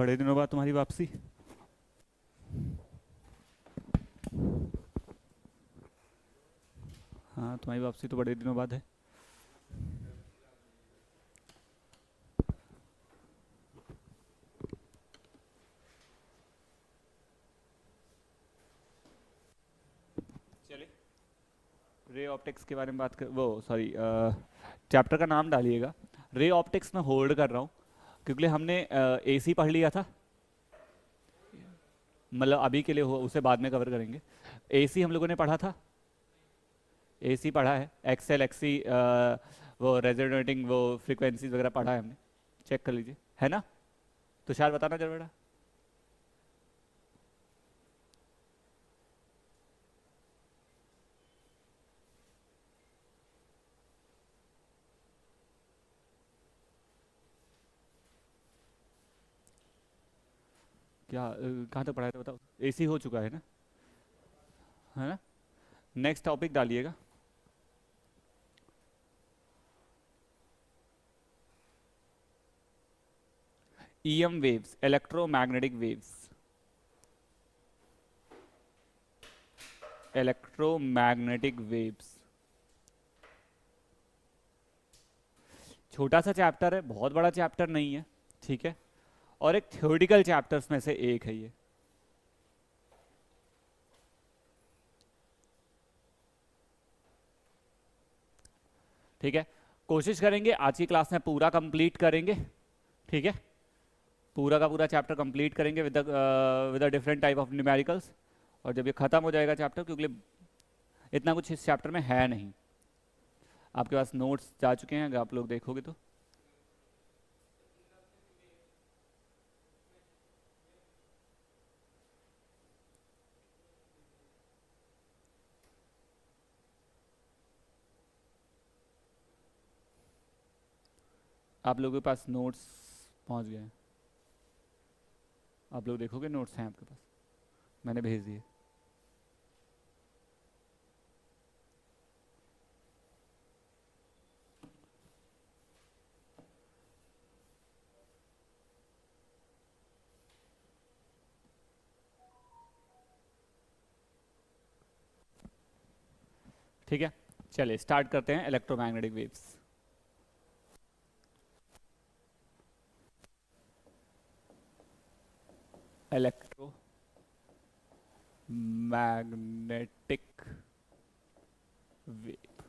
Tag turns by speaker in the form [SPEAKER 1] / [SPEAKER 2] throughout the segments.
[SPEAKER 1] बड़े दिनों बाद तुम्हारी वापसी। हाँ, तुम्हारी वापसी तो बड़े दिनों बाद है। चलिए रे ऑप्टिक्स के बारे में बात कर, वो सॉरी, चैप्टर का नाम डालिएगा। रे ऑप्टिक्स में होल्ड कर रहा हूँ क्योंकि हमने एसी पढ़ लिया था, मतलब अभी के लिए हो, उसे बाद में कवर करेंगे। एसी हम लोगों ने पढ़ा था, एसी पढ़ा है, एक्सएल एक्सी, वो रेजोनेटिंग वो फ्रीक्वेंसीज वगैरह पढ़ा है हमने, चेक कर लीजिए, है ना। तुषार बताना जरा बेटा। क्या कहाँ तक पढ़ाया था बताओ। एसी हो चुका है ना। नेक्स्ट टॉपिक डालिएगा। EM waves, electromagnetic waves, electromagnetic waves. छोटा सा चैप्टर है, बहुत बड़ा चैप्टर नहीं है, ठीक है, और एक थ्योरेटिकल चैप्टर्स में से एक है ये। ठीक है, कोशिश करेंगे आज की क्लास में पूरा कंप्लीट करेंगे, ठीक है, पूरा का पूरा चैप्टर कंप्लीट करेंगे with different type of numericals. और जब ये खत्म हो जाएगा चैप्टर, क्योंकि इतना कुछ इस चैप्टर में है नहीं, आपके पास नोट्स जा चुके हैं, अगर आप लोग देखोगे तो। आप लोगों के पास नोट्स पहुंच गए हैं, आप लोग देखोगे नोट्स हैं आपके पास, मैंने भेज दिए। ठीक है, चलिए स्टार्ट करते हैं इलेक्ट्रोमैग्नेटिक वेव्स। Electromagnetic wave.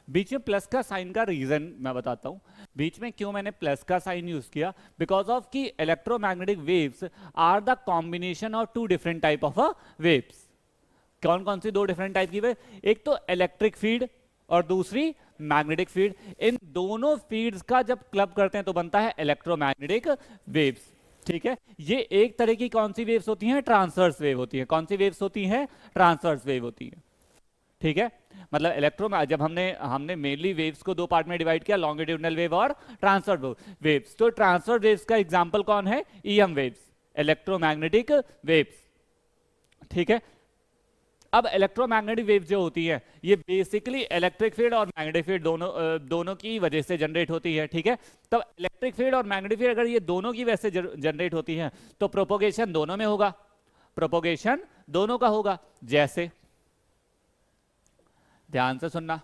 [SPEAKER 1] बीच में प्लस का साइन का रीजन मैं बताता हूं, बीच में क्यों मैंने प्लस का साइन यूज किया। बिकॉज ऑफ कि electromagnetic waves are the combination of two different type of waves. कौन कौन सी दो डिफरेंट टाइप की वेव, एक तो इलेक्ट्रिक फील्ड और दूसरी मैग्नेटिक फील्ड। इन दोनों फील्ड्स का जब क्लब करते हैं तो बनता है इलेक्ट्रोमैग्नेटिक वेव्स, ठीक है। ये एक तरह की कौन सी वेव्स होती हैं, ट्रांसवर्स वेव होती है। कौन सी वेव्स होती हैं, ट्रांसवर्स वेव होती है, ठीक है। मतलब जब हमने मेनली वेव्स को दो पार्ट में डिवाइड किया, लॉन्गिट्यूडनल वेव और ट्रांसवर्स वेव्स। तो ट्रांसवर्स वेव्स का एग्जांपल कौन है, EM वेव्स, इलेक्ट्रोमैग्नेटिक वेव्स, ठीक है। अब इलेक्ट्रोमैग्नेटिक वेव जो होती है ये बेसिकली इलेक्ट्रिक फील्ड और मैग्नेटिक फील्ड दोनों की वजह से जनरेट होती है, ठीक है। तब इलेक्ट्रिक फील्ड और मैग्नेटिक फील्ड अगर ये दोनों की वजह से जनरेट होती है तो प्रोपोगेशन दोनों में होगा, प्रोपोगेशन दोनों का होगा। जैसे ध्यान से सुनना,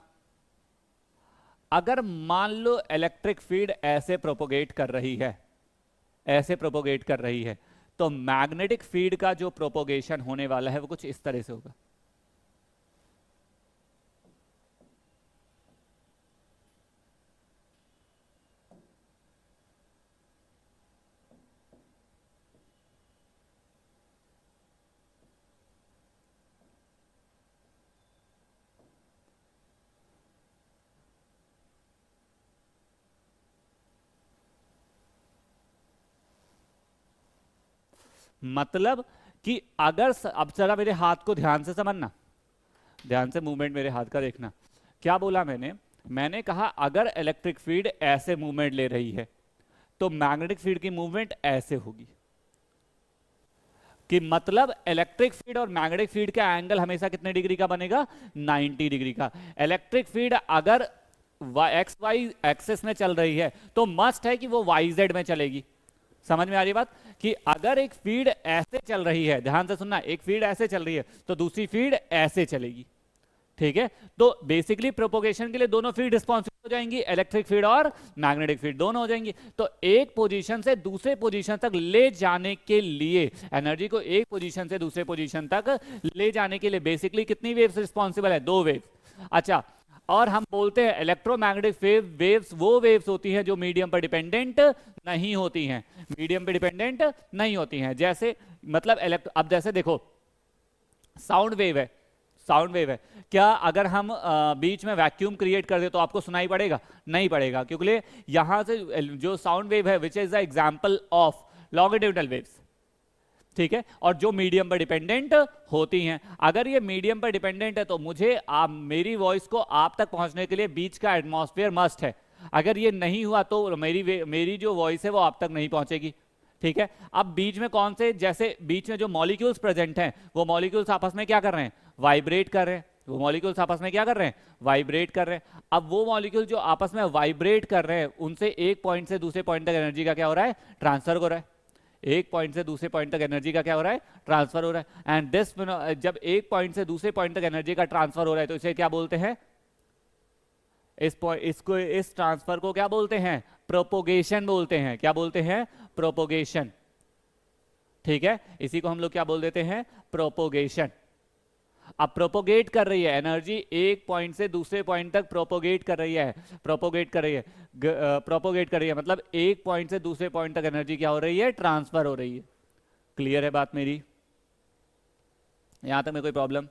[SPEAKER 1] अगर मान लो इलेक्ट्रिक फील्ड ऐसे प्रोपोगेट कर रही है, ऐसे प्रोपोगेट कर रही है, तो मैग्नेटिक फील्ड का जो प्रोपोगेशन होने वाला है वो कुछ इस तरह से होगा। मतलब कि अगर अब जरा मेरे हाथ को ध्यान से समझना, ध्यान से मूवमेंट मेरे हाथ का देखना। क्या बोला मैंने कहा अगर इलेक्ट्रिक फील्ड ऐसे मूवमेंट ले रही है तो मैग्नेटिक फील्ड की मूवमेंट ऐसे होगी। कि मतलब इलेक्ट्रिक फील्ड और मैग्नेटिक फील्ड का एंगल हमेशा कितने डिग्री का बनेगा, 90 डिग्री का। इलेक्ट्रिक फील्ड अगर एक्स वाई एक्सिस में चल रही है तो मस्ट है कि वो वाई जेड में चलेगी, समझ में आ रही बात कि अगर एक फीड ऐसे चल रही है, ध्यान से सुनना, एक फीड ऐसे चल रही है तो दूसरी फीड ऐसे चलेगी, ठीक है। तो बेसिकली प्रोपोगेशन के लिए दोनों फीड रिस्पॉन्सिबल हो जाएंगी, इलेक्ट्रिक फील्ड और मैग्नेटिक फील्ड दोनों हो जाएंगी। तो एक पोजीशन से दूसरे पोजीशन तक ले जाने के लिए, एनर्जी को एक पोजीशन से दूसरे पोजीशन तक ले जाने के लिए बेसिकली कितनी वेव्स रिस्पॉन्सिबल है? 2 वेव्स। अच्छा, और हम बोलते हैं इलेक्ट्रोमैग्नेटिक वेव्स वो वेव्स होती हैं जो मीडियम पर डिपेंडेंट नहीं होती हैं, मीडियम पर डिपेंडेंट नहीं होती हैं। जैसे मतलब अब जैसे देखो साउंड वेव है, साउंड वेव है, क्या अगर हम बीच में वैक्यूम क्रिएट कर दे तो आपको सुनाई पड़ेगा? नहीं पड़ेगा, क्योंकि यहां से जो साउंड वेव है which is the example of longitudinal waves, ठीक है, और जो मीडियम पर डिपेंडेंट होती हैं। अगर ये मीडियम पर डिपेंडेंट है तो मुझे मेरी वॉइस को आप तक पहुंचने के लिए बीच का एटमॉस्फेयर मस्ट है। अगर ये नहीं हुआ तो मेरी जो वॉइस है वो आप तक नहीं पहुंचेगी, ठीक है। अब बीच में कौन से, जैसे बीच में जो मॉलिक्यूल्स प्रेजेंट हैं वो मॉलिक्यूल्स आपस में क्या कर रहे हैं? वाइब्रेट कर रहे हैं। वो मॉलिक्यूल्स आपस में क्या कर रहे हैं? वाइब्रेट कर रहे हैं। अब वो मॉलिक्यूल जो आपस में वाइब्रेट कर रहे हैं उनसे एक पॉइंट से दूसरे पॉइंट तक एनर्जी का क्या हो रहा है? ट्रांसफर हो रहा है। एक पॉइंट से दूसरे पॉइंट तक एनर्जी का क्या हो रहा है? ट्रांसफर हो रहा है। एंड दिस, जब एक पॉइंट से दूसरे पॉइंट तक एनर्जी का ट्रांसफर हो रहा है तो इसे क्या बोलते हैं? इस ट्रांसफर को क्या बोलते हैं? प्रोपोगेशन बोलते हैं। क्या बोलते हैं? प्रोपोगेशन, ठीक है। इसी को हम लोग क्या बोल देते हैं? प्रोपोगेशन। अब प्रोपोगेट कर रही है एनर्जी, एक पॉइंट से दूसरे पॉइंट तक प्रोपोगेट कर रही है, प्रोपोगेट कर रही है, प्रोपोगेट कर रही है, मतलब एक पॉइंट से दूसरे पॉइंट तक एनर्जी क्या हो रही है? ट्रांसफर हो रही है। क्लियर है बात मेरी? यहां तक में कोई प्रॉब्लम?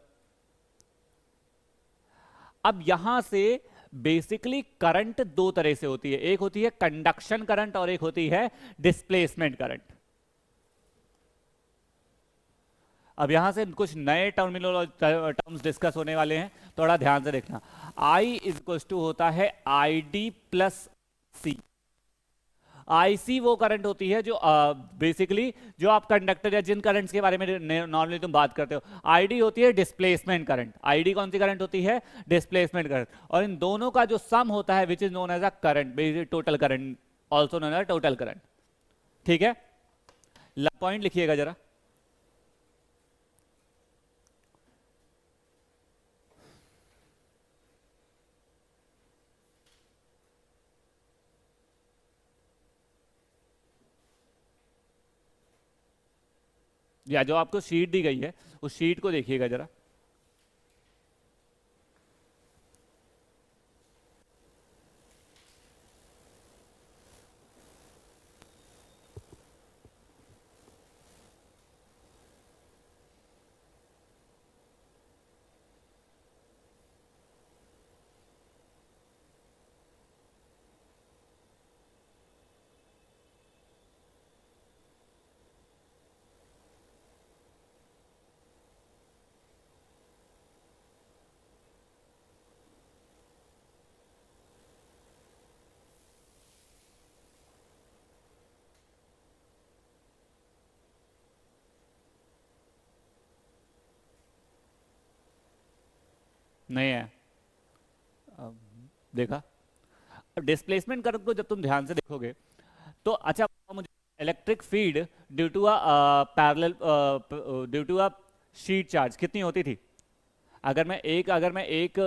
[SPEAKER 1] अब यहां से बेसिकली करंट दो तरह से होती है, एक होती है कंडक्शन करंट और एक होती है डिस्प्लेसमेंट करंट। अब यहां से कुछ नए टर्म्स डिस्कस होने वाले हैं, थोड़ा ध्यान से देखना। I इज इक्वल टू होता है ID प्लस सी। IC वो करंट होती है जो बेसिकली जो आप कंडक्टर या जिन करंट्स के बारे में नॉर्मली तुम बात करते हो। ID होती है डिस्प्लेसमेंट करंट। ID कौन सी करंट होती है? Displacement current. और इन दोनों का जो सम होता है which is known as a current, basically total current, also known as total current, ठीक है। पॉइंट लिखिएगा जरा। या जो आपको शीट दी गई है उस शीट को देखिएगा जरा। नहीं है? अब देखा? डिस्प्लेसमेंट करंट को जब तुम ध्यान से देखोगे तो अच्छा मुझे electric field due to a parallel due to a sheet charge कितनी होती थी? अगर मैं एक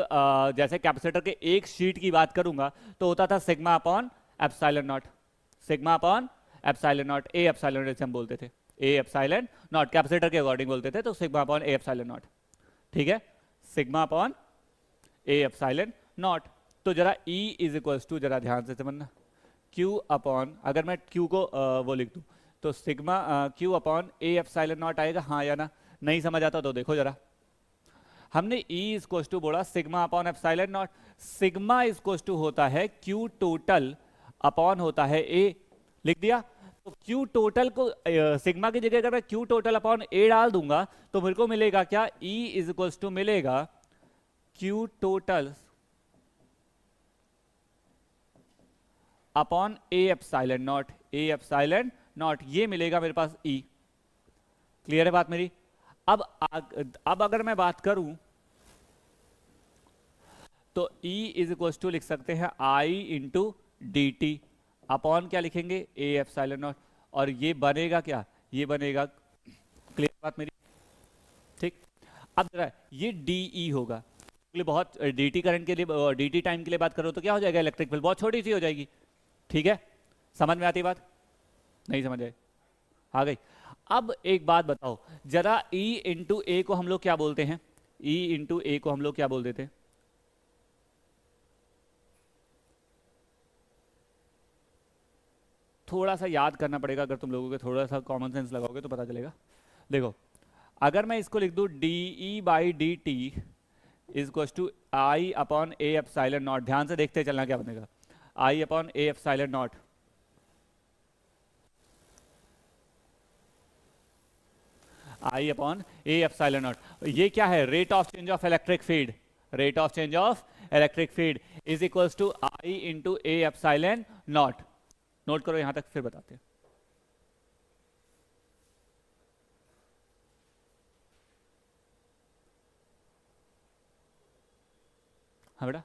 [SPEAKER 1] जैसे कैपेसिटर के एक शीट की बात करूंगा तो होता था sigma upon epsilon naught, sigma upon epsilon naught, A epsilon not हम बोलते थे, ए एप्सिलॉन नॉट कैपेसिटर के अकॉर्डिंग बोलते थे, तो sigma upon A epsilon not, ठीक है, sigma upon A epsilon not. तो जरा E इज इक्वल टू, जरा ध्यान से समझना, Q अपॉन, अगर मैं Q को वो लिख दूं तो sigma Q upon A epsilon not आएगा, हाँ या ना? नहीं समझ आता तो देखो जरा। हमने E इज टू बोला sigma upon epsilon naught, sigma is to होता है Q टोटल अपॉन होता है A, लिख दिया। तो Q टोटल को सिग्मा की जगह अगर मैं Q टोटल अपॉन A डाल दूंगा तो मेरे को मिलेगा क्या? E इज टू मिलेगा Q टोटल अपॉन ए एप्सिलॉन नॉट, ए एप्सिलॉन नॉट, ये मिलेगा मेरे पास E। क्लियर है बात मेरी? अब अगर मैं बात करूं तो E इज इक्वल टू लिख सकते हैं I into D T upon क्या लिखेंगे? ए एप्सिलॉन नॉट। और ये बनेगा क्या, ये बनेगा, क्लियर बात मेरी, ठीक। अब जरा ये डी होगा, बहुत dt करंट के लिए, dt टाइम के लिए बात करो तो क्या हो जाएगा, इलेक्ट्रिक फील्ड बहुत छोटी सी हो जाएगी, ठीक है। समझ में आती बात, नहीं समझ आए, आ गई। अब एक बात बताओ जरा, E इंटू ए को हम लोग क्या बोलते हैं, E इंटू ए को हम लोग क्या बोल देते हैं, थोड़ा सा याद करना पड़ेगा, अगर तुम लोगों के थोड़ा सा कॉमन सेंस लगाओगे तो पता चलेगा। देखो अगर मैं इसको लिख दूं D E by D T is equal to I upon A epsilon naught, ध्यान से देखते चलना क्या बनेगा, I upon A epsilon naught, I upon A epsilon naught, ये क्या है, rate of change of electric field, rate of change of electric field is equal to I into A epsilon naught. Note करो यहां तक, फिर बताते हैं। हाँ बेटा,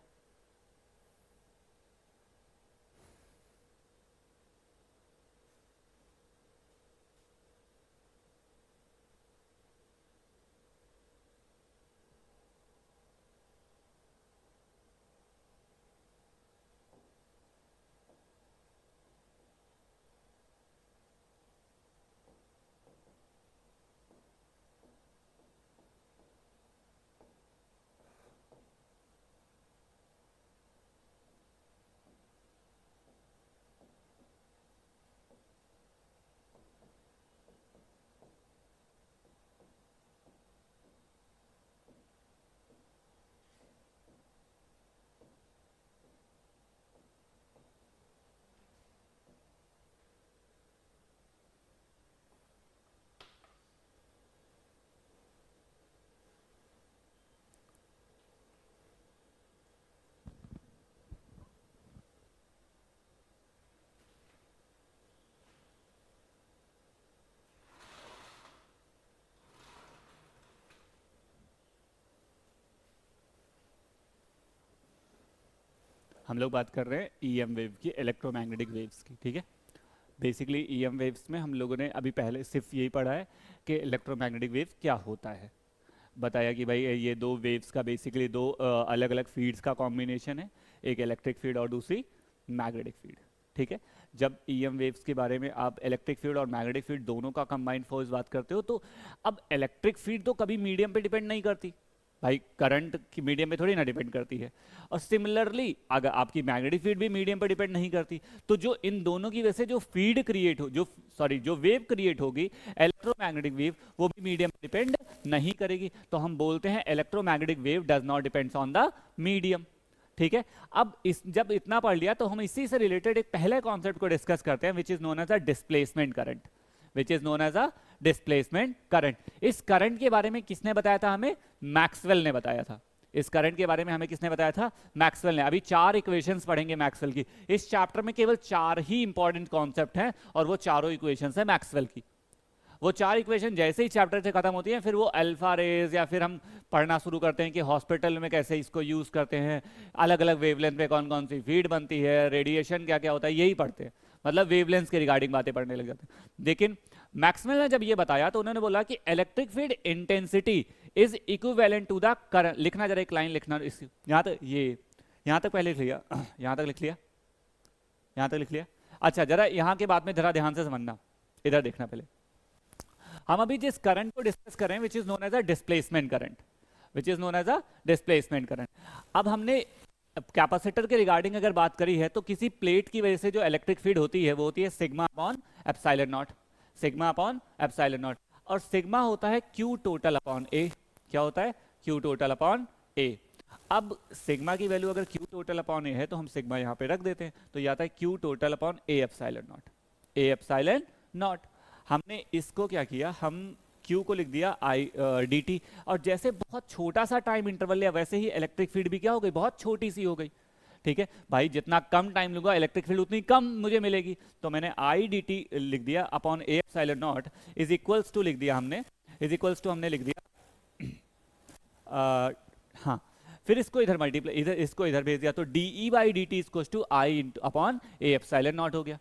[SPEAKER 1] हम लोग बात कर रहे हैं ईएम वेव की, इलेक्ट्रोमैग्नेटिक वेव्स की, ठीक है। बेसिकली ईएम वेव्स में हम लोगों ने अभी पहले सिर्फ यही पढ़ा है कि इलेक्ट्रोमैग्नेटिक वेव क्या होता है, बताया कि भाई ये दो वेव्स का बेसिकली दो अलग अलग फील्ड्स का कॉम्बिनेशन है, एक इलेक्ट्रिक फील्ड और दूसरी मैग्नेटिक फील्ड, ठीक है। जब ईएम वेव्स के बारे में आप इलेक्ट्रिक फील्ड और मैग्नेटिक फील्ड दोनों का कंबाइंड फोर्स बात करते हो, तो अब इलेक्ट्रिक फील्ड तो कभी मीडियम पे डिपेंड नहीं करती भाई, करंट की मीडियम पे थोड़ी ना डिपेंड करती है, और सिमिलरली अगर आपकी मैग्नेटिक फील्ड भी मीडियम पर डिपेंड नहीं करती, तो जो इन दोनों की वजह से जो फील्ड क्रिएट हो, जो वेव क्रिएट होगी इलेक्ट्रोमैग्नेटिक वेव, वो भी मीडियम पर डिपेंड नहीं करेगी। तो हम बोलते हैं electromagnetic wave does not depends on the medium, ठीक है। अब जब इतना पढ़ लिया तो हम इसी से रिलेटेड एक पहले कॉन्सेप्ट को डिस्कस करते हैं, which is known as a displacement current, which is known as a displacement current. इस करंट के बारे में किसने बताया था हमें, मैक्सवेल ने बताया था। इस करंट के बारे में हमें किसने बताया था, मैक्सवेल ने। अभी 4 इक्वेशंस पढ़ेंगे मैक्सवेल की, इस चैप्टर में केवल 4 ही इंपॉर्टेंट कॉन्सेप्ट हैं, और वो चारों इक्वेशंस हैं मैक्सवेल की। वो 4 इक्वेशन जैसे ही चैप्टर से खत्म होती हैं, फिर वो अल्फा रेज, या फिर हम पढ़ना शुरू करते हैं कि हॉस्पिटल में कैसे इसको यूज करते हैं, अलग अलग वेवलेंथ पे कौन कौन सी फीड बनती है, रेडिएशन क्या क्या होता है, यही पढ़ते हैं, मतलब वेवलेंथ के रिगार्डिंग बातें पढ़ने लग जाते हैं। लेकिन मैक्सवेल ने जब ये बताया तो उन्होंने बोला कि electric field intensity is equivalent to the current. लिखना जरा, एक लाइन लिखना, इस यहाँ तक, ये यहाँ तक पहले लिख लिया, यहाँ तक लिख लिया, यहाँ तक लिख लिया। अच्छा जरा यहाँ के बाद में जरा ध्यान से समझना, इधर देखना पहले। हम अभी जिस करंट को डिस्कस कर रहे हैं, which is known as a displacement current, which is known as a displacement current. अब हमने कैपेसिटर के रिगार्डिंग अगर बात करी है, तो किसी प्लेट की वजह से जो इलेक्ट्रिक फील्ड होती है वो होती है sigma upon epsilon naught, sigma upon epsilon not, और सिग्मा होता है क्यू टोटल अपॉन ए। क्या होता है, क्यू टोटल अपॉन ए। अब सिग्मा की वैल्यू अगर क्यू टोटल अपॉन ए है तो हम सिग्मा यहाँ पे रख देते हैं, तो ये आता है Q total upon A epsilon naught, A epsilon not. हमने इसको क्या किया, हम Q को लिख दिया आई डी टी, और जैसे बहुत छोटा सा टाइम इंटरवल लिया, वैसे ही इलेक्ट्रिक फील्ड भी क्या हो गई, बहुत छोटी सी हो गई, ठीक है भाई। जितना कम टाइम लूंगा इलेक्ट्रिक फील्ड उतनी कम मुझे मिलेगी, तो मैंने आई डी टी लिख दिया upon A epsilon naught is equals to लिख दिया हमने, इज इक्वल्स टू हमने लिख दिया हाँ, फिर इसको इधर मल्टीप्लाई, इधर इसको इधर भेज दिया, तो D E by D T is to I upon A epsilon naught हो गया।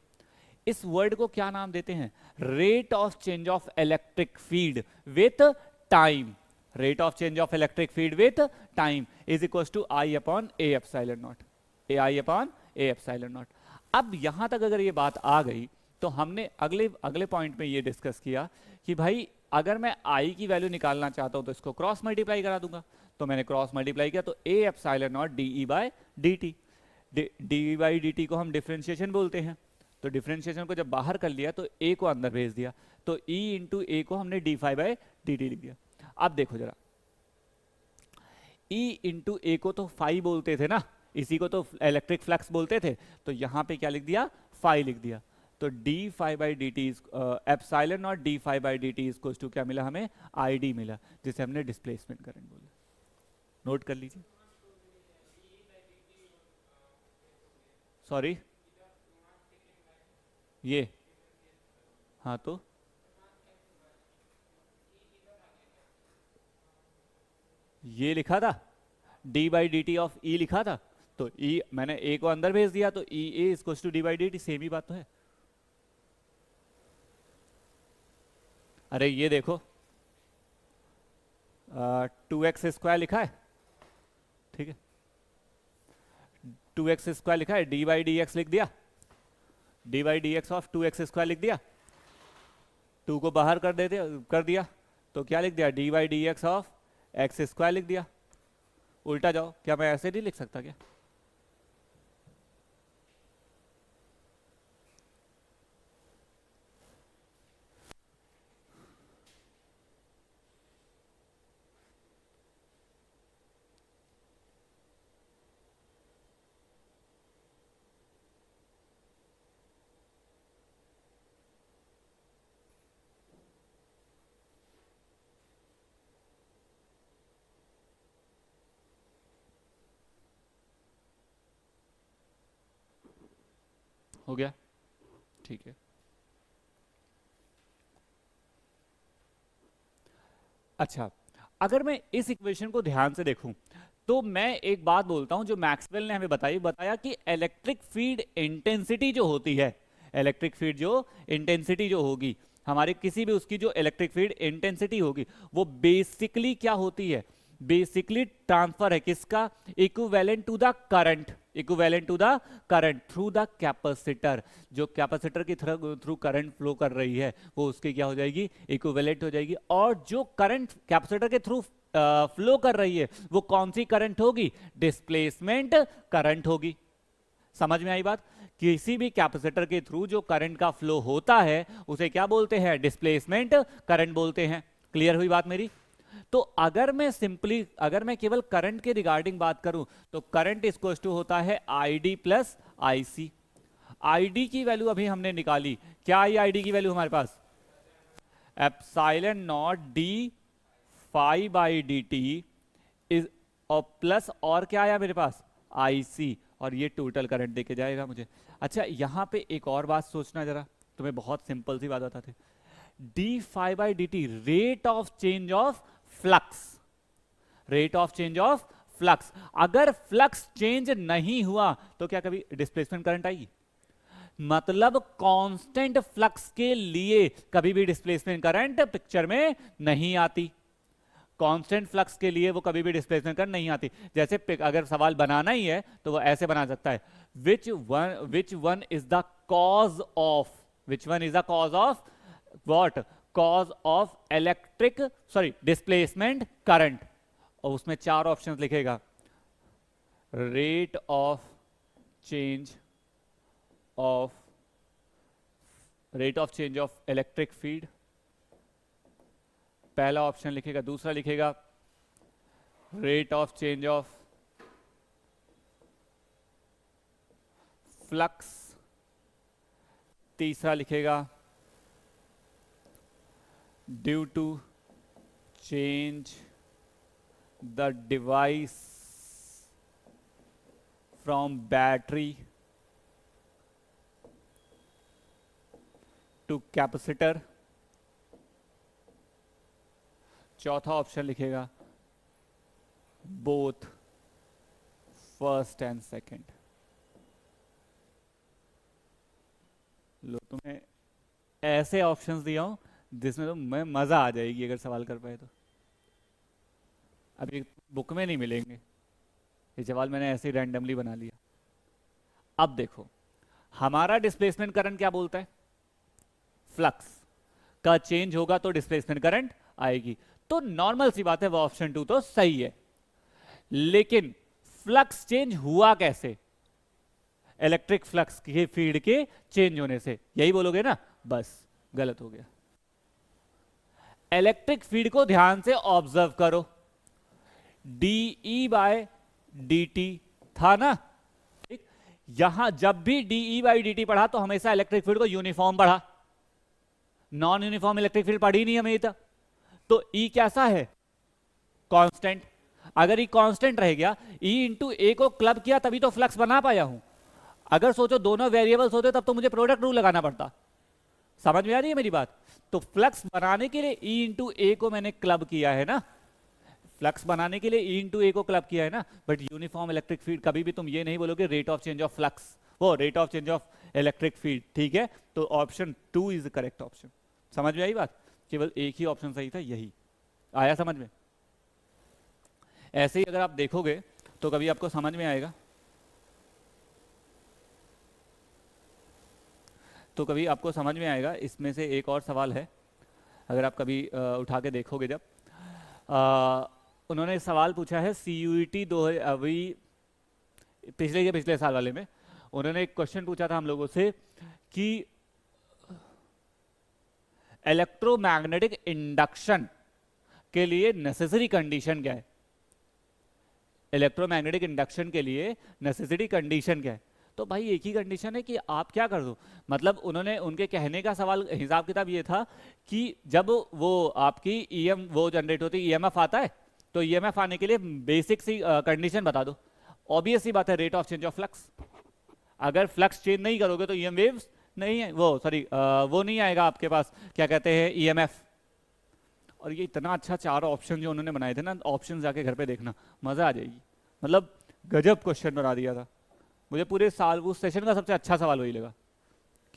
[SPEAKER 1] इस वर्ड को क्या नाम देते हैं? Rate of change of electric field with time. Rate of change of electric field with time is equal to I upon A epsilon naught, A I upon A epsilon naught. अब यहां तक अगर ये बात आ गई तो हमने अगले पॉइंट में ये डिस्कस किया कि भाई अगर मैं आई की वैल्यू निकालना चाहता हूं तो इसको क्रॉस मल्टीप्लाई करा दूंगा। तो मैंने क्रॉस मल्टीप्लाई किया तो ए epsilon naught D E bye D T, D by D T को हम डिफरेंशिएशन बोलते हैं। तो डिफरेंशिएशन को जब बाहर कर लिया तो ए को अंदर भेज दिया, तो ई इंटू ए को हमने D five by D T लिख दिया। अब देखो जरा, ई इंटू ए को तो फाई बोलते थे ना, इसी को तो इलेक्ट्रिक फ्लक्स बोलते थे, तो यहां पे क्या लिख दिया? फाई लिख दिया। तो D five by D T epsilon naught D five by D T is to क्या मिला हमें? आई डी मिला, जिसे हमने डिस्प्लेसमेंट करंट बोला। नोट कर लीजिए। सॉरी, ये हाँ, तो ये लिखा था d by D T of E लिखा था, तो e मैंने a को अंदर भेज दिया, तो E A is to D by D T, same ही बात तो है। अरे ये देखो 2x स्क्वायर लिखा है, ठीक है, 2x स्क्वायर लिखा है, डी बाई डी एक्स लिख दिया, D by D x of 2x square लिख दिया, 2 को बाहर कर दिया, तो क्या लिख दिया? D by D x of x square लिख दिया। उल्टा जाओ, क्या मैं ऐसे नहीं लिख सकता क्या? हो गया, ठीक है। अच्छा, अगर मैं इस इक्वेशन को ध्यान से देखूं तो मैं एक बात बोलता हूं जो मैक्सवेल ने हमें बताया कि इलेक्ट्रिक फील्ड इंटेंसिटी जो होती है, इलेक्ट्रिक फील्ड जो इंटेंसिटी जो होगी हमारे किसी भी उसकी जो इलेक्ट्रिक फील्ड इंटेंसिटी होगी वो बेसिकली क्या होती है? बेसिकली ट्रांसफर है किसका? Equivalent to the current, equivalent to the current through the capacitor. जो कैपेसिटर की थ्रू करंट फ्लो कर रही है वो उसकी क्या हो जाएगी? इक्विवेलेंट हो जाएगी। और जो करंट कैपेसिटर के थ्रू फ्लो कर रही है वो कौन सी करंट होगी? डिस्प्लेसमेंट करंट होगी। समझ में आई बात? किसी भी कैपेसिटर के थ्रू जो करंट का फ्लो होता है उसे क्या बोलते हैं? डिस्प्लेसमेंट करंट बोलते हैं। क्लियर हुई बात मेरी? तो अगर मैं केवल करंट के रिगार्डिंग बात करूं तो करंट इक्वल टू होता है आईडी प्लस आईसी। आईडी की वैल्यू अभी हमने निकाली, क्या आई आईडी की वैल्यू हमारे पास? Epsilon naught D five by D T is और प्लस और क्या आया मेरे पास? आईसी, और ये टोटल करंट देके जाएगा मुझे। अच्छा, यहां पे एक और बात सोचना जरा, तुम्हें बहुत सिंपल सी बात बताते। D five by D T rate of change of flux, rate of change of flux. अगर फ्लक्स चेंज नहीं हुआ तो क्या कभी डिस्प्लेसमेंट करंट आएगी? मतलब कांस्टेंट फ्लक्स के लिए कभी भी डिस्प्लेसमेंट करंट पिक्चर में नहीं आती। कांस्टेंट फ्लक्स के लिए वो कभी भी डिस्प्लेसमेंट करंट नहीं आती। जैसे अगर सवाल बनाना ही है तो वो ऐसे बना सकता है, which one is the cause of, which one is the cause of what? Cause of electric displacement current. और उसमें 4 ऑप्शंस लिखेगा, rate of change of electric field, पहला ऑप्शन लिखेगा। दूसरा लिखेगा rate of change of flux, तीसरा लिखेगा due to change the device from battery to capacitor, चौथा ऑप्शन लिखेगा बोथ फर्स्ट एंड सेकंड। लो तुम्हें ऐसे ऑप्शंस दिया हूं जिसमें तो मैं मजा आ जाएगी अगर सवाल कर पाए तो। अभी बुक में नहीं मिलेंगे ये सवाल, मैंने ऐसे ही रैंडमली बना लिया। अब देखो, हमारा डिस्प्लेसमेंट करंट क्या बोलता है, फ्लक्स का चेंज होगा तो डिस्प्लेसमेंट करंट आएगी। तो नॉर्मल सी बात है, वो ऑप्शन 2 तो सही है। लेकिन फ्लक्स चेंज हुआ कैसे, इलेक्ट्रिक फ्लक्स के फील्ड के चेंज होने से, यही बोलोगे ना, बस गलत हो गया। इलेक्ट्रिक फील्ड को ध्यान से ऑब्जर्व करो, dE/dt था ना, ठीक। यहां जब भी dE/dt पढ़ा तो हमेशा इलेक्ट्रिक फील्ड को यूनिफॉर्म पढ़ा, नॉन यूनिफॉर्म इलेक्ट्रिक फील्ड पढ़ी नहीं हमें तक। तो E कैसा है, कांस्टेंट। अगर E कांस्टेंट रह गया, E इंटू ए को क्लब किया तभी तो फ्लक्स बना पाया हूं। अगर सोचो दोनों वेरिएबल्स होते तब तो मुझे प्रोडक्ट रूल लगाना पड़ता। समझ में आ रही है मेरी बात। तो फ्लक्स बनाने के लिए E इंटू ए को मैंने क्लब किया है ना, फ्लक्स बनाने के लिए E इंटू ए को क्लब किया है ना। बट यूनिफॉर्म इलेक्ट्रिक फील्ड, कभी भी तुम ये नहीं बोलोगे rate of change of flux, वो rate of change of electric field, ठीक है। तो option 2 is the correct option. समझ में आई बात, केवल एक ही ऑप्शन सही था, यही आया समझ में। ऐसे ही अगर आप देखोगे तो कभी आपको समझ में आएगा, तो कभी आपको समझ में आएगा। इसमें से एक और सवाल है, अगर आप कभी उठा के देखोगे जब उन्होंने सवाल पूछा है CUET दो, अभी पिछले साल वाले में उन्होंने एक क्वेश्चन पूछा था हम लोगों से कि इलेक्ट्रोमैग्नेटिक इंडक्शन के लिए नेसेसरी कंडीशन क्या है, इलेक्ट्रोमैग्नेटिक इंडक्शन के लिए नेसेसरी कंडीशन क्या है। तो भाई एक ही कंडीशन है कि आप क्या कर दो, मतलब उन्होंने, उनके कहने का सवाल हिसाब किताब ये था कि जब वो आपकी ईएम वो जनरेट होती है, ईएमएफ आता है, तो ईएमएफ आने के लिए बेसिक सी कंडीशन बता दो। ऑब्वियस सी बात है, rate of change of flux. अगर फ्लक्स चेंज नहीं करोगे तो ईएम वेव्स नहीं है, वो सॉरी वो नहीं आएगा आपके पास, क्या कहते हैं, ईएमएफ। और ये इतना अच्छा चार ऑप्शन जो उन्होंने बनाए थे ना, ऑप्शन जाके घर पे देखना, मजा आ जाएगी। मतलब गजब क्वेश्चन बना दिया था। मुझे पूरे साल उस सेशन का सबसे अच्छा सवाल वही लगा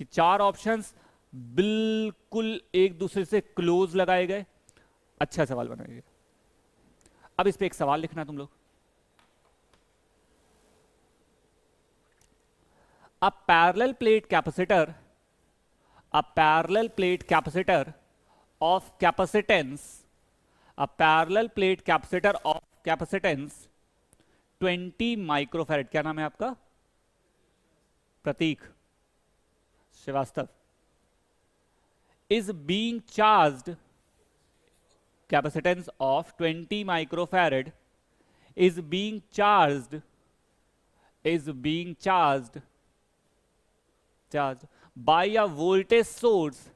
[SPEAKER 1] कि चार ऑप्शंस बिल्कुल एक दूसरे से क्लोज लगाए गए, अच्छा सवाल बनाया गया। अब इस पे एक सवाल लिखना तुम लोग। A parallel plate capacitor, a parallel plate capacitor of capacitance, a parallel plate capacitor of capacitance 20 microfarad, क्या नाम है आपका, प्रतीक Srivastava, is being charged, capacitance of 20 microfarad is being charged by a voltage source,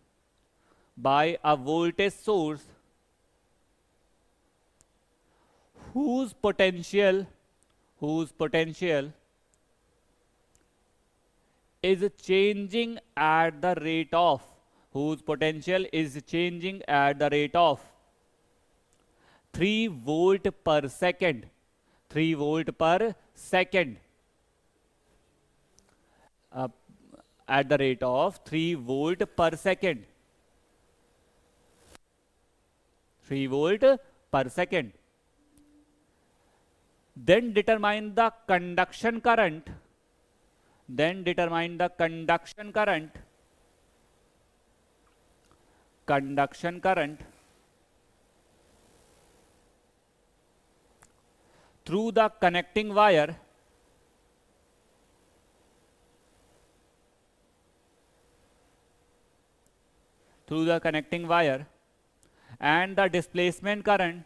[SPEAKER 1] whose potential is changing at the rate of 3 volt per second, 3 volt per second, at the rate of 3 volt per second, 3 volt per second. Then determine the conduction current, through the connecting wire, and the displacement current,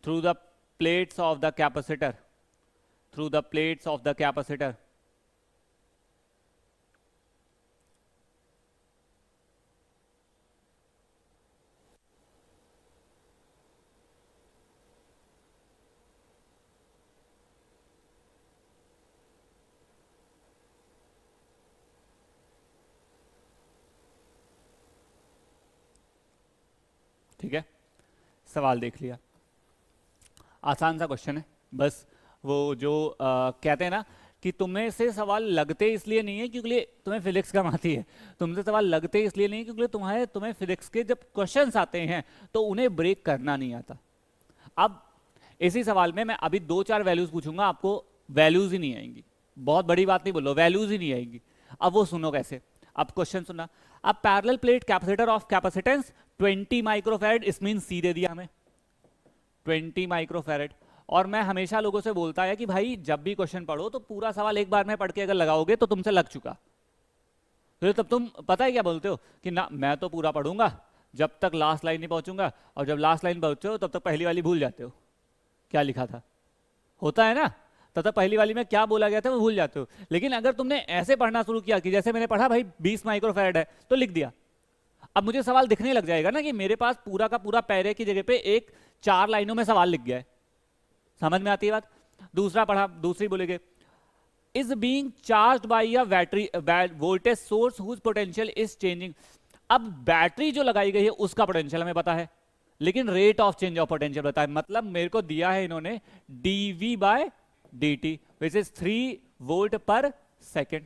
[SPEAKER 1] through the plates of the capacitor, ठीक है, सवाल देख लिया, आसान सा question है। बस वो जो कहते हैं ना कि तुम्हें से सवाल लगते इसलिए नहीं है क्योंकि तुम्हें फिजिक्स कम आती है, तुमसे सवाल लगते इसलिए नहीं क्योंकि तुम्हें फिजिक्स के जब क्वेश्चंस आते हैं तो उन्हें ब्रेक करना नहीं आता। अब इसी सवाल में मैं अभी 2-4 वैल्यूज पूछूंगा, आपको वैल्यूज ही नहीं आएंगी, बहुत बड़ी बात नहीं बोलो, वैल्यूज ही नहीं आएंगी। अब वो सुनो कैसे, अब क्वेश्चन सुनना। अब parallel plate capacitor of capacitance 20 microfarad, इस मीन सी दे दिया हमें 20 माइक्रोफैरड। और मैं हमेशा लोगों से बोलता है कि भाई जब भी क्वेश्चन पढ़ो तो पूरा सवाल एक बार में पढ़ के अगर लगाओगे तो तुमसे लग चुका, तो तब तुम पता है क्या बोलते हो कि ना मैं तो पूरा पढ़ूंगा जब तक लास्ट लाइन नहीं पहुंचूंगा, और जब लास्ट लाइन पहुंचे हो तब तक पहली वाली भूल जाते हो क्या लिखा था, होता है ना, तब तक पहली वाली में क्या बोला गया था वो भूल जाते हो। लेकिन अगर तुमने ऐसे पढ़ना शुरू किया कि जैसे मैंने पढ़ा भाई 20 माइक्रोफैरड है तो लिख दिया, अब मुझे सवाल दिखने लग जाएगा ना कि मेरे पास पूरा का पूरा पैरे की जगह पे एक 4 लाइनों में सवाल लिख गया है। समझ में आती है बात। दूसरा पढ़ा, दूसरी बोलेगे is being charged by a battery voltage source whose potential is changing. अब बैटरी जो लगाई गई है उसका पोटेंशियल हमें पता है, लेकिन rate of change of potential पता है। मतलब मेरे को दिया है इन्होंने dv by dt which is 3 volt per second.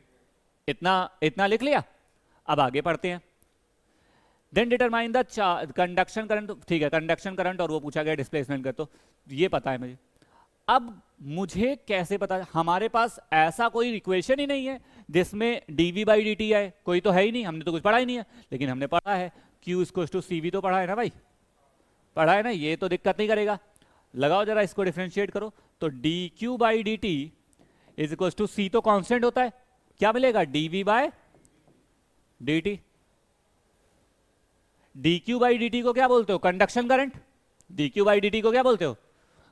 [SPEAKER 1] इतना इतना लिख लिया। अब आगे पढ़ते हैं। Then determine the conduction current, ठीक है, कंडक्शन करंट और वो पूछा गया डिस्प्लेसमेंट कर, तो ये पता है मुझे। अब मुझे कैसे पता, हमारे पास ऐसा कोई इक्वेशन ही नहीं है जिसमें dv बाई डी टी आए, कोई तो है ही नहीं, हमने तो कुछ पढ़ा ही नहीं है। लेकिन हमने पढ़ा है q इक्वल्स टू cv, तो पढ़ा है ना भाई, पढ़ा है ना, ये तो दिक्कत नहीं करेगा। लगाओ जरा इसको डिफरेंशिएट करो, तो dq by D T is equals to c तो कांस्टेंट होता है, क्या मिलेगा dv by dt। dq by dt को क्या बोलते हो, conduction current. dq by dt को क्या बोलते हो,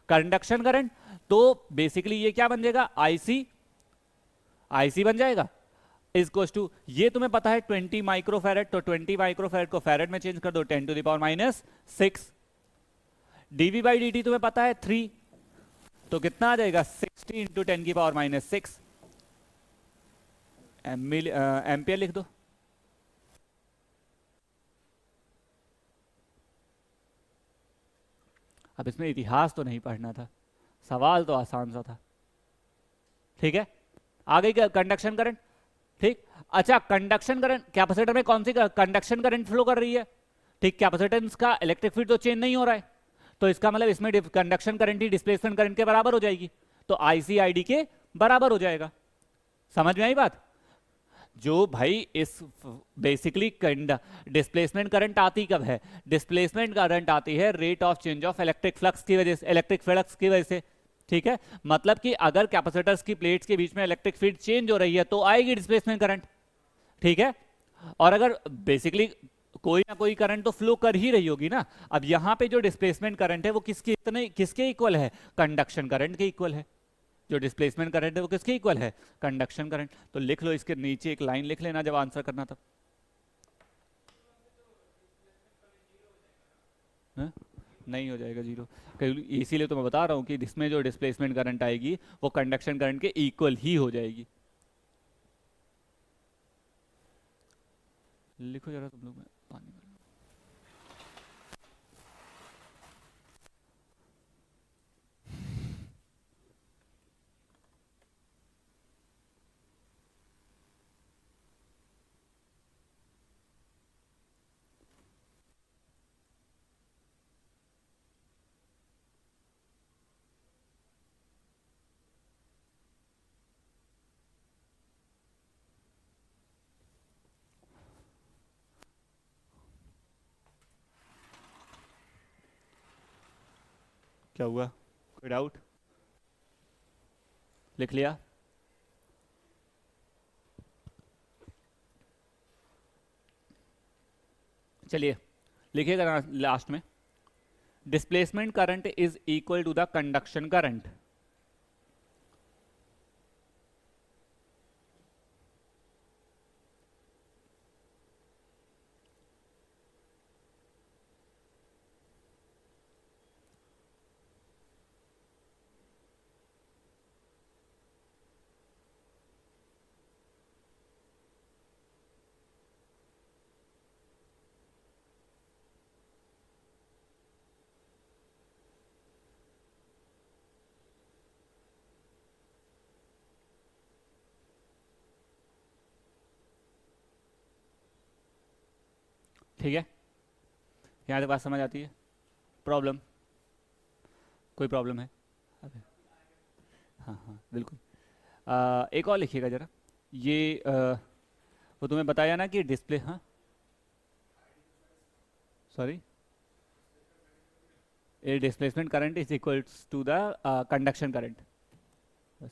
[SPEAKER 1] कंडक्शन करंट। तो बेसिकली ये क्या बन जाएगा, IC बन जाएगा इज टू, ये तुम्हें पता है 20 माइक्रोफैरड, तो 20 माइक्रोफैरड को फैरड में चेंज कर दो 10 to the power minus 6। dv by dt तुम्हें पता है 3, तो कितना आ जाएगा 60 इंटू 10 की पावर माइनस 6 एम्पियर लिख दो। अब इसमें इतिहास तो नहीं पढ़ना था, सवाल तो आसान सा था, ठीक है। आ गई कंडक्शन करंट, ठीक। अच्छा, कंडक्शन करंट कैपेसिटर में कौन सी कंडक्शन करंट फ्लो कर रही है, ठीक। कैपेसिटेंस का इलेक्ट्रिक फील्ड तो चेंज नहीं हो रहा है, तो इसका मतलब इसमें कंडक्शन करंट ही डिस्प्लेसमेंट करंट के बराबर हो जाएगी, तो IC ID के बराबर हो जाएगा। समझ में आई बात। जो भाई इस बेसिकली डिस्प्लेसमेंट करंट आती कब है, डिस्प्लेसमेंट करंट आती है rate of change of electric flux की वजह से, इलेक्ट्रिक फ्लक्स की वजह से, ठीक है। मतलब कि अगर कैपेसिटर्स की प्लेट्स के बीच में इलेक्ट्रिक फील्ड चेंज हो रही है तो आएगी डिस्प्लेसमेंट करंट, ठीक है। और अगर बेसिकली कोई ना कोई करंट तो फ्लो कर ही रही होगी ना। अब यहां पे जो डिस्प्लेसमेंट करंट है वो किसके इक्वल है, कंडक्शन करंट के इक्वल है। जो डिस्प्लेसमेंट करंट है वो किसके इक्वल है, कंडक्शन करंट। तो लिख लो, इसके नीचे एक लाइन लिख लेना जब आंसर करना तब। नहीं हो जाएगा जीरो, इसीलिए तो मैं बता रहा हूं कि इसमें जो डिस्प्लेसमेंट करंट आएगी वो कंडक्शन करंट के इक्वल ही हो जाएगी। लिखो जरा तुम लोग, पानी में। क्या हुआ, कोई डाउट, लिख लिया। चलिए लिखिएगा लास्ट में, displacement current is equal to the conduction current. ठीक है, यहाँ तक बात समझ आती है? प्रॉब्लम, कोई प्रॉब्लम है? अरे हाँ हाँ बिल्कुल। एक और लिखिएगा जरा, ये वो तुम्हें बताया ना कि डिस्प्ले, हाँ sorry, A displacement current is equals to the conduction current. बस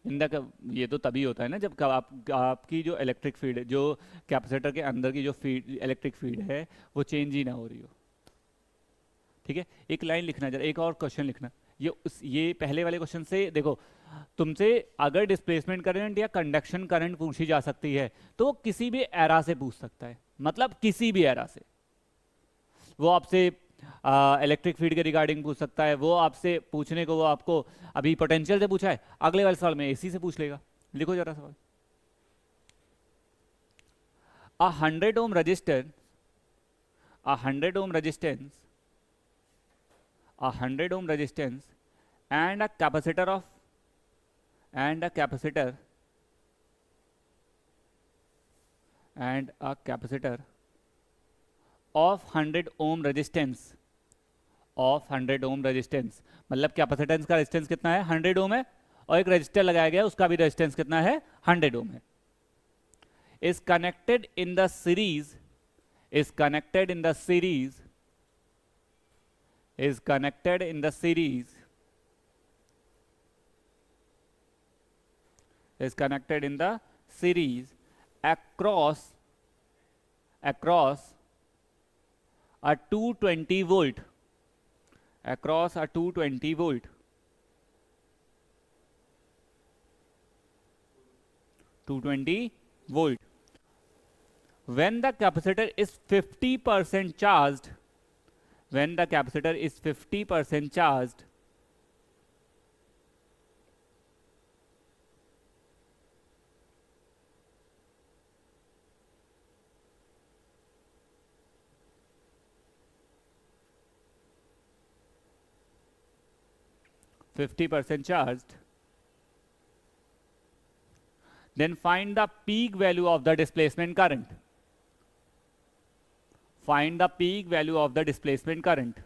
[SPEAKER 1] इन द, ये तो तभी होता है ना जब आपकी जो इलेक्ट्रिक फील्ड है, जो कैपेसिटर के अंदर की जो फील्ड, इलेक्ट्रिक फील्ड है, वो चेंज ही ना हो रही हो। ठीक है, एक लाइन लिखना जरा, एक और क्वेश्चन लिखना। ये पहले वाले क्वेश्चन से देखो, तुमसे अगर डिस्प्लेसमेंट करंट या कंडक्शन करंट पूछी जा सकती है तो वो किसी भी एरा से पूछ सकता है, मतलब किसी भी एरा से। वो आपसे इलेक्ट्रिक फील्ड के रिगार्डिंग पूछ सकता है, वो आपसे पूछने को, वो आपको अभी पोटेंशियल से पूछा है, अगले वाले साल में एसी से पूछ लेगा। लिखो जरा सवाल। अ 100 ohm resistor, a 100 ohm resistance, a 100 ohm resistance and a capacitor of, and a capacitor, and a capacitor of 100 ohm resistance, of 100 ohm resistance, मतलब कैपेसिटेंस का रेजिस्टेंस कितना है? 100 ओम है, और एक रजिस्टर लगाया गया उसका भी रेजिस्टेंस कितना है? 100 ओम है। is connected in the series, is connected in the series, is connected in the series, is connected in the series across, across a 220 volt, across a 220 volt, 220 volt, when the capacitor is 50% charged, when the capacitor is 50% charged, then find the peak value of the displacement current. Find the peak value of the displacement current.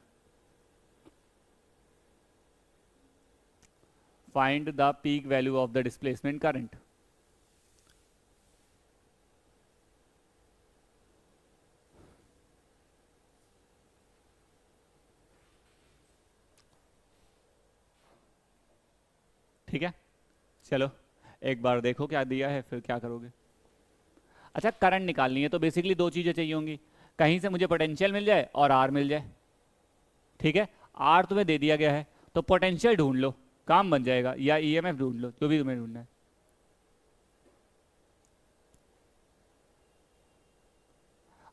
[SPEAKER 1] Find the peak value of the displacement current. ठीक है, चलो एक बार देखो क्या दिया है, फिर क्या करोगे। अच्छा, करंट निकालनी है तो बेसिकली दो चीजें चाहिए होंगी, कहीं से मुझे पोटेंशियल मिल जाए और आर मिल जाए। ठीक है, आर तुम्हें दे दिया गया है तो पोटेंशियल ढूंढ लो, काम बन जाएगा, या ईएमएफ ढूंढ लो, जो भी तुम्हें ढूंढना है।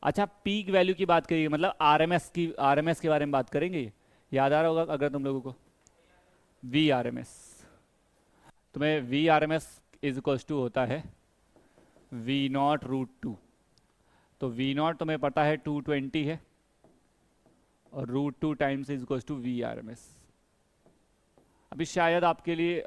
[SPEAKER 1] अच्छा, पीक वैल्यू की बात करिए, मतलब आरएमएस की, आरएमएस के बारे में बात करेंगे, याद आ रहा होगा अगर तुम लोगों को, वी आरएमएस। तुम्हें V RMS is equal to होता है वी नॉट रूट टू, तो वी नॉट तुम्हें पता है 220 है, और root two times is equal to V RMS. अभी शायद आपके लिए